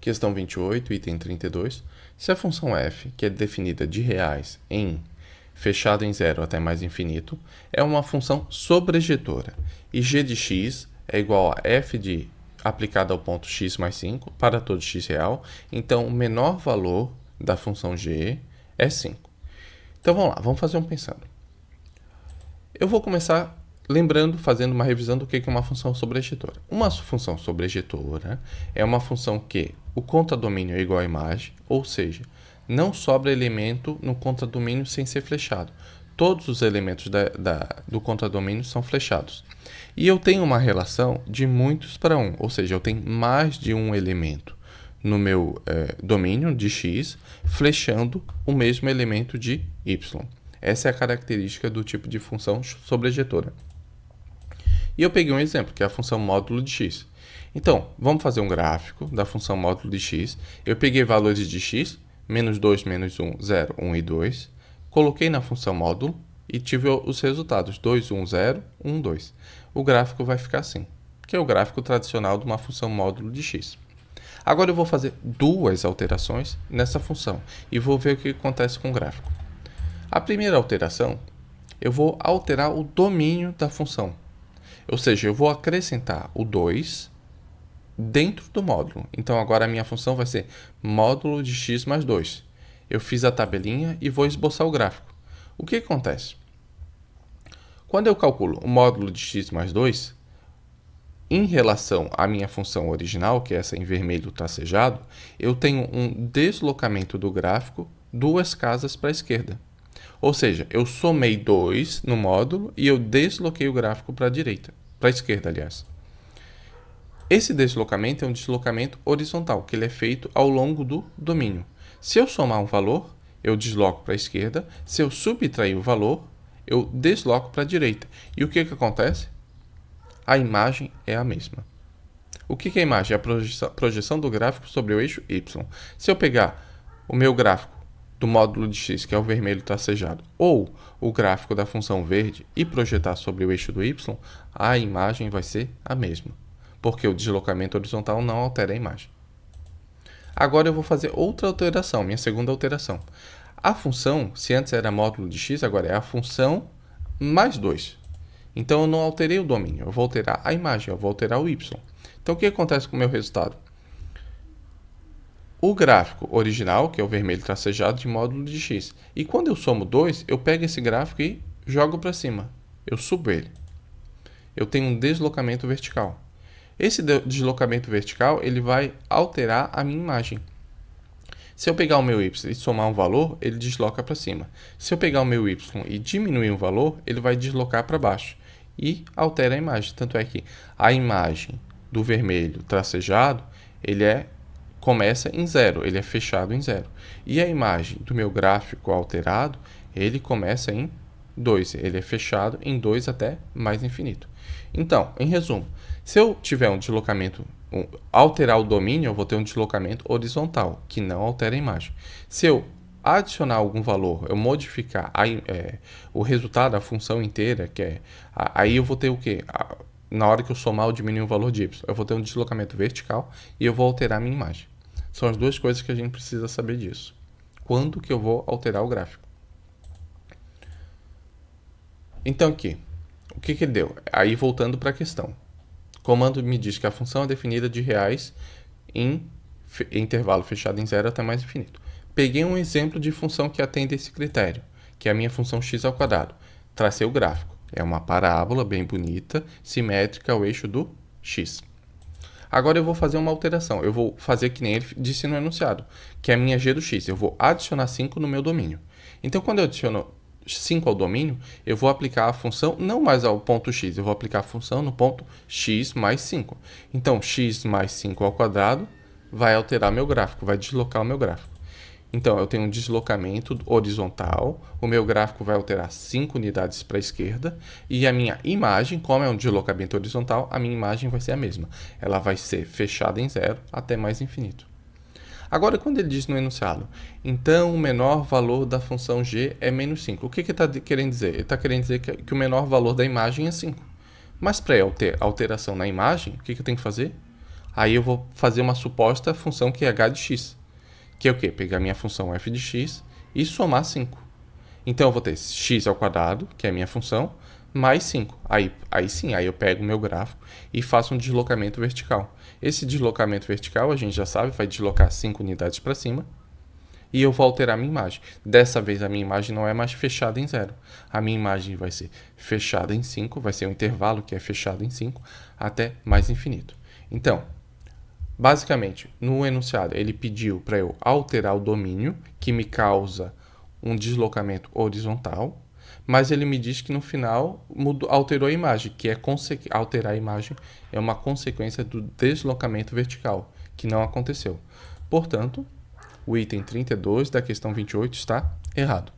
Questão 28, item 32. Se a função f, que é definida de reais em fechado em zero até mais infinito, é uma função sobrejetora e g de x é igual a f de aplicada ao ponto x mais 5 para todo x real, então o menor valor da função g é 5. Então vamos lá, vamos fazer um pensando. Eu vou começar lembrando, fazendo uma revisão do que é uma função sobrejetora. Uma função sobrejetora é uma função que o contradomínio é igual à imagem, ou seja, não sobra elemento no contradomínio sem ser flechado. Todos os elementos do contradomínio são flechados. E eu tenho uma relação de muitos para um, ou seja, eu tenho mais de um elemento no meu domínio de x, flechando o mesmo elemento de y. Essa é a característica do tipo de função sobrejetora. E eu peguei um exemplo, que é a função módulo de x. Então, vamos fazer um gráfico da função módulo de x. Eu peguei valores de x, menos 2, menos 1, 0, 1 e 2. Coloquei na função módulo e tive os resultados, 2, 1, 0, 1, 2. O gráfico vai ficar assim, que é o gráfico tradicional de uma função módulo de x. Agora eu vou fazer duas alterações nessa função e vou ver o que acontece com o gráfico. A primeira alteração, eu vou alterar o domínio da função. Ou seja, eu vou acrescentar o 2 dentro do módulo. Então, agora a minha função vai ser módulo de x mais 2. Eu fiz a tabelinha e vou esboçar o gráfico. O que acontece? Quando eu calculo o módulo de x mais 2, em relação à minha função original, que é essa em vermelho tracejado, eu tenho um deslocamento do gráfico 2 casas para a esquerda. Ou seja, eu somei 2 no módulo e eu desloquei o gráfico para a direita, para a esquerda, aliás. Esse deslocamento é um deslocamento horizontal, que ele é feito ao longo do domínio. Se eu somar um valor, eu desloco para a esquerda. Se eu subtrair o valor, eu desloco para a direita. E o que acontece? A imagem é a mesma. O que é a imagem? É a projeção do gráfico sobre o eixo y. Se eu pegar o meu gráfico do módulo de x, que é o vermelho tracejado, ou o gráfico da função verde e projetar sobre o eixo do y, a imagem vai ser a mesma, porque o deslocamento horizontal não altera a imagem. Agora eu vou fazer outra alteração, minha segunda alteração. A função, se antes era módulo de x, agora é a função mais 2. Então eu não alterei o domínio, eu vou alterar a imagem, eu vou alterar o y. Então o que acontece com o meu resultado? O gráfico original, que é o vermelho tracejado, de módulo de x. E quando eu somo 2, eu pego esse gráfico e jogo para cima. Eu subo ele. Eu tenho um deslocamento vertical. Esse deslocamento vertical ele vai alterar a minha imagem. Se eu pegar o meu y e somar um valor, ele desloca para cima. Se eu pegar o meu y e diminuir um valor, ele vai deslocar para baixo. E altera a imagem. Tanto é que a imagem do vermelho tracejado, começa em 0, ele é fechado em 0. E a imagem do meu gráfico alterado, ele começa em 2, ele é fechado em 2 até mais infinito. Então, em resumo, se eu tiver um deslocamento, alterar o domínio, eu vou ter um deslocamento horizontal, que não altera a imagem. Se eu adicionar algum valor, eu modificar o resultado da função inteira, aí eu vou ter o quê? Na hora que eu somar ou diminuir o valor de y, eu vou ter um deslocamento vertical e eu vou alterar a minha imagem. São as duas coisas que a gente precisa saber disso. Quando que eu vou alterar o gráfico? Então aqui, o que ele deu? Aí voltando para a questão. O comando me diz que a função é definida de reais em intervalo fechado em 0 até mais infinito. Peguei um exemplo de função que atende esse critério, que é a minha função x ao quadrado. Tracei o gráfico. É uma parábola bem bonita, simétrica ao eixo do x. Agora eu vou fazer uma alteração. Eu vou fazer que nem ele disse no enunciado, que é a minha g do x. Eu vou adicionar 5 no meu domínio. Então, quando eu adiciono 5 ao domínio, eu vou aplicar a função não mais ao ponto x, eu vou aplicar a função no ponto x mais 5. Então, x mais 5 ao quadrado vai alterar meu gráfico, vai deslocar o meu gráfico. Então, eu tenho um deslocamento horizontal, o meu gráfico vai alterar 5 unidades para a esquerda, e a minha imagem, como é um deslocamento horizontal, a minha imagem vai ser a mesma. Ela vai ser fechada em 0 até mais infinito. Agora, quando ele diz no enunciado, então o menor valor da função g é menos 5, o que ele está querendo dizer? Ele está querendo dizer que o menor valor da imagem é 5. Mas para alteração na imagem, o que eu tenho que fazer? Aí eu vou fazer uma suposta função que é h de x, que é o quê? Pegar minha função f de x e somar 5. Então eu vou ter x ao quadrado, que é a minha função, mais 5. Aí sim, aí eu pego o meu gráfico e faço um deslocamento vertical. Esse deslocamento vertical, a gente já sabe, vai deslocar 5 unidades para cima. E eu vou alterar a minha imagem. Dessa vez a minha imagem não é mais fechada em 0. A minha imagem vai ser fechada em 5, vai ser um intervalo que é fechado em 5, até mais infinito. Então, basicamente, no enunciado, ele pediu para eu alterar o domínio, que me causa um deslocamento horizontal, mas ele me diz que no final alterou a imagem, que é alterar a imagem é uma consequência do deslocamento vertical, que não aconteceu. Portanto, o item 32 da questão 28 está errado.